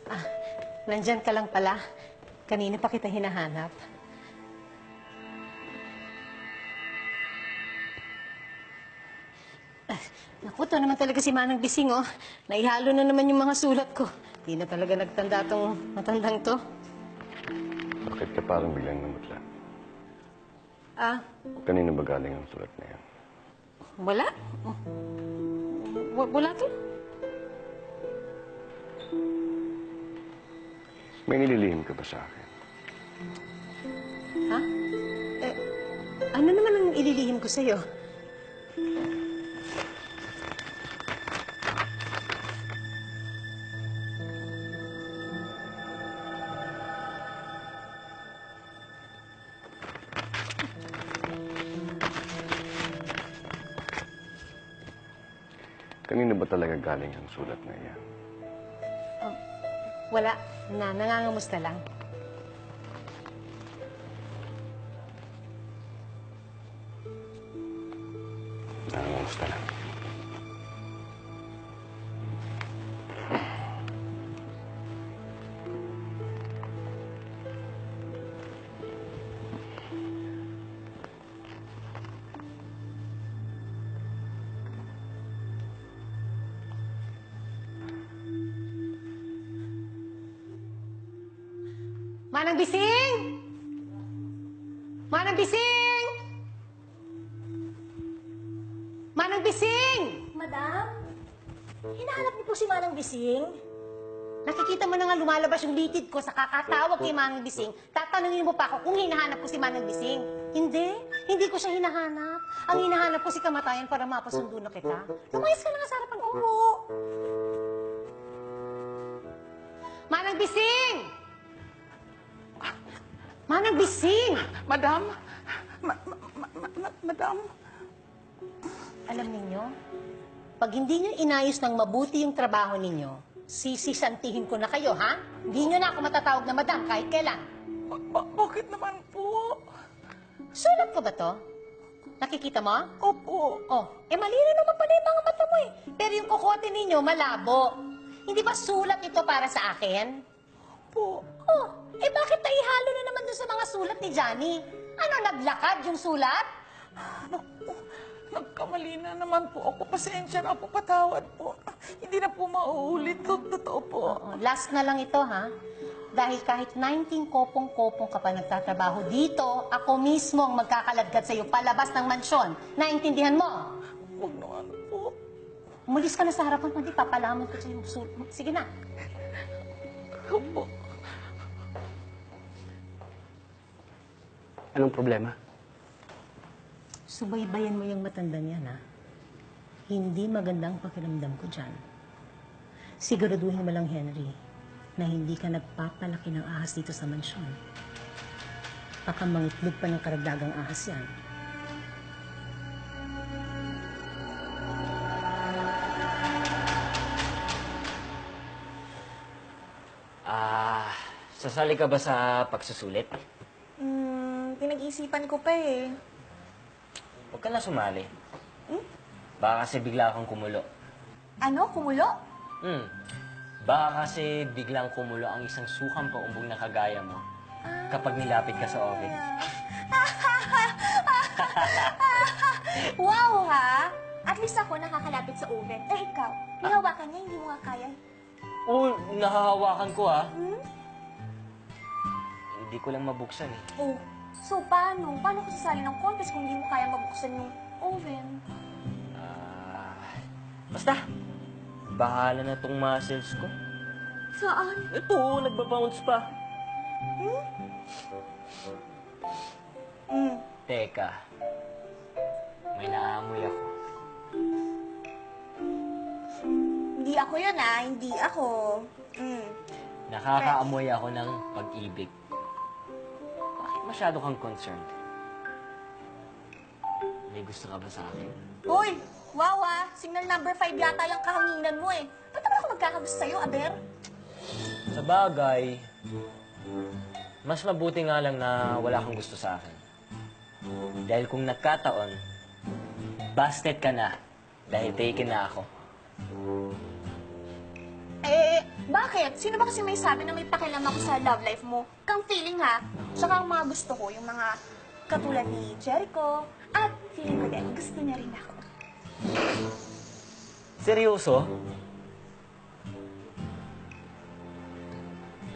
Ah, nandyan ka lang pala. Kanina pa kita hinahanap. Naku, to naman talaga si Manang Bising, oh. Naihalo na naman yung mga sulat ko. Di na talaga nagtanda tong matandang to. Bakit ka parang biglang namutla? Ah, Kanino ba galing ang sulat na yan? wala. Wala to. May nililihim ka ba sa akin? Ha? Eh, ano naman ang ililihim ko sa'yo? Kanino ba talaga galing ang sulat na yan? Wala. Nangangamusta lang. Nangangamusta lang. Manang Bising! Manang Bising! Manang Bising! Madam? Hinahanap niyo po si Manang Bising? Nakikita mo na nga lumalabas yung litid ko sa kakatawag kay Manang Bising. Tatanungin mo pa ako kung hinahanap ko si Manang Bising. Hindi. Hindi ko siya hinahanap. Ang hinahanap ko si kamatayan para mapasundo na kita. Lumayas ka na nga sa harapan ko. Manang Bising! Manang Bising! Madam? Madam? Alam ninyo, pag hindi nyo inayos ng mabuti yung trabaho ninyo, sisisantihin ko na kayo, ha? Hindi nyo na ako matatawag na madam kahit kailan. Bakit naman po? Sulat ko ba to? Nakikita mo? Opo. Oh, malino naman pala yung mga mata mo eh. Pero yung kukote ninyo, malabo. Hindi ba sulat ito para sa akin? Po. Oh, bakit naihalo na naman dun sa mga sulat ni Johnny? Ano, naglakad yung sulat? Naku, nagkamali na naman po ako. Pasensya na po, patawad po. Hindi na po mauulit. Totoo po. Oh, last na lang ito, ha? Dahil kahit 19 kopong-kopong ka pa nagtatrabaho dito, ako mismo ang magkakaladkad sa'yo palabas ng mansyon. Naintindihan mo? Huwag naman po. Umalis ka na sa harapan, hindi papalaman ko sa'yo yung sulat. Sige na. Opo. Anong problema? Subaybayan mo yung matandang yan, ha? Hindi magandang pakiramdam ko dyan. Siguraduhin mo lang, Henry, na hindi ka nagpapalaki ng ahas dito sa mansyon. Baka mangitlog pa ng karagdagang ahas yan. Sasali ka ba sa pagsusulit? Pinag-isipan ko pa eh. Huwag ka na sumali. Baka kasi bigla kang kumulo. Ano? Kumulo? Baka kasi biglang kumulo ang isang sukang paumbong na kagaya mo kapag nilapit ka sa oven. Wow ha! At least ako nakakalapit sa oven. Eh ikaw, hinawakan niya, hindi mo nga kaya. Oo, nahahawakan ko ha. Hindi ko lang mabuksan eh. Oh, so paano? Paano ko sasali ng contest kung hindi mo kaya mabuksan yung oven? Basta, bahala na tong muscles ko. Saan? Ito, nagbabounce pa. Teka, may naamoy ako. Hindi ako yun ah, hindi ako. Nakakaamoy ako ng pag-ibig. Bakit masyado kang concerned? May gusto ka ba sa akin? Hoy! Wow ah! Signal number 5 yata yung kahanginan mo eh. Ba't naman ako magkakagusto sa'yo, Aber? Sa bagay, mas mabuti nga lang na wala kang gusto sa akin. Dahil kung nagkataon, busted ka na dahil taken na ako. Bakit? Sino ba kasi may sabi na may pakialam ako sa love life mo? Kang feeling ha? Tsaka ang mga gusto ko, yung mga katulad ni Jericho, at feeling ko din, gusto niya rin ako. Seryoso?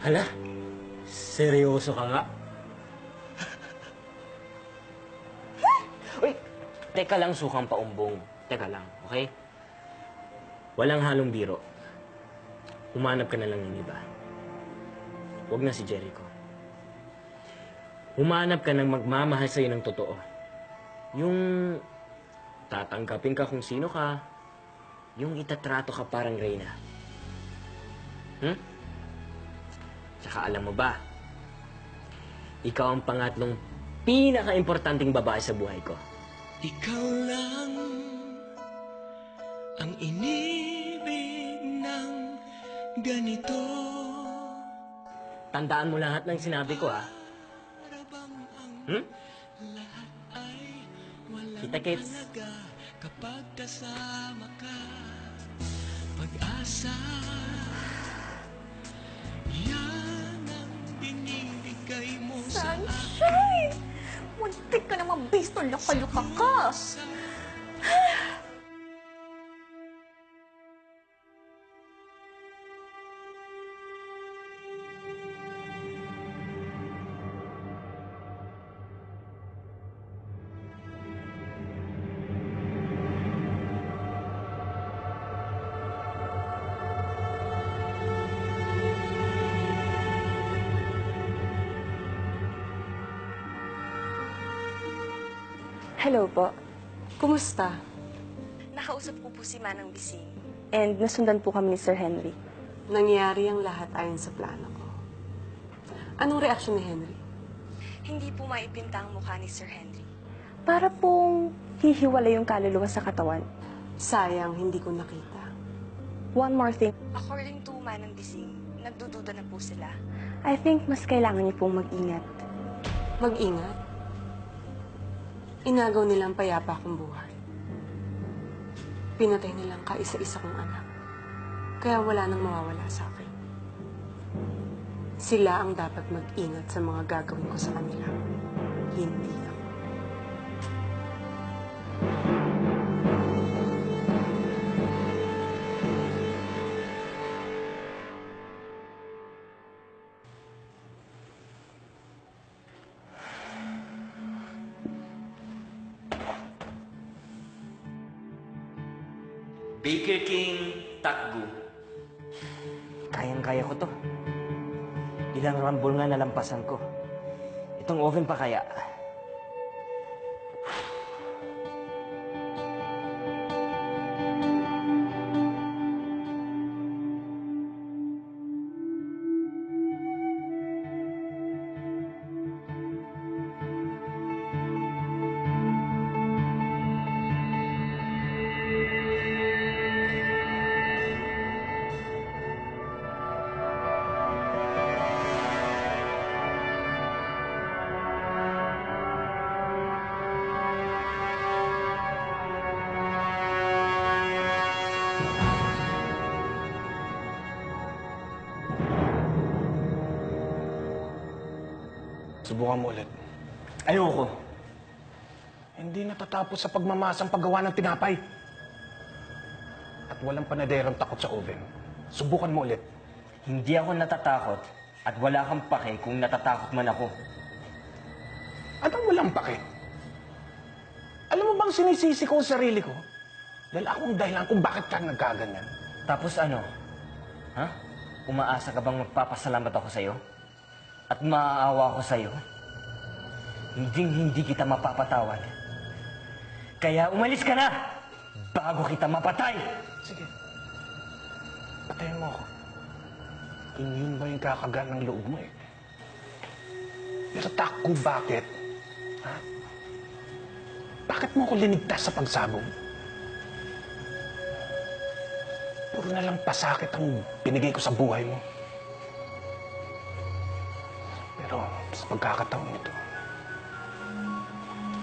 Hala? Seryoso ka nga? Uy, teka lang, sukang paumbong. Teka lang, okay? Walang halong biro. Humanap ka na lang ng iba. Huwag na si Jericho. Humanap ka ng magmamahal sa'yo ng totoo. Yung tatanggapin ka kung sino ka, yung itatrato ka parang reyna. Tsaka alam mo ba, ikaw ang pangatlong pinaka-importanting babae sa buhay ko. Ikaw lang ang inibig ng ganito. Tandaan mo lahat ng sinabi ko, ha? Kita kits. Kapag kasama ka, pag-asa, yan ang binibigay mo sa Sunshine! Muntik ka naman based on luka-luka ka! Hello po. Kumusta? Nakausap ko po si Manang Bising. And nasundan po kami ni Sir Henry. Nangyari ang lahat ayon sa plano ko. Anong reaksyon ni Henry? Hindi po maipinta ang mukha ni Sir Henry. Para pong hihiwala yung kaluluwa sa katawan. Sayang, hindi ko nakita. One more thing. According to Manang Bising, nagdududa na po sila. I think mas kailangan niyo pong mag-ingat. Mag-ingat? Inagaw nilang payapa akong buhay. Pinatay nilang kaisa-isa kong anak. Kaya wala nang mawawala sa akin. Sila ang dapat mag-ingat sa mga gagawin ko sa kanila. Hindi ako. Baker King Takgu. Kayang-kaya ko to. Ilang rambol nga nalampasan ko. Itong oven pa kaya. Subukan mo ulit. Ayoko. Hindi natatapos sa pagmamasang paggawa ng tinapay. At walang panaderang takot sa oven. Subukan mo ulit. Hindi ako natatakot at wala kang pake kung natatakot man ako. Anong walang pake? Alam mo bang sinisisi ko ang sarili ko? Dahil ako ang dahilan kung bakit ka nagkaganyan. Tapos ano? Ha? Umaasa ka bang magpapasalamat ako sa'yo? At maaawa ako sa'yo? Hindi kita mapapatawad. Kaya umalis ka na! Bago kita mapatay! Sige. Patayin mo ako. Yun ba yung kakagaan ng loob mo eh? Pero Takgu, bakit? Ha? Bakit mo ako linigtas sa pagsabog? Puro na lang pasakit ang binigay ko sa buhay mo. Pero sa pagkakataon nito,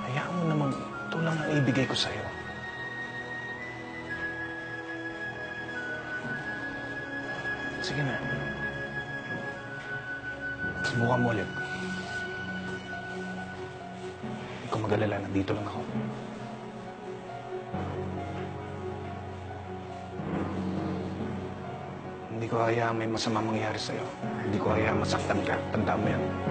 hayaan mo naman ito lang ang ibigay ko sa'yo. Sige na. Subukan mo ulit. Hindi ko mag-alala, nandito lang ako. Hindi ko hayaan may masama mangyari sa'yo. Hindi ko hayaan masaktan ka. Tandaan mo yan.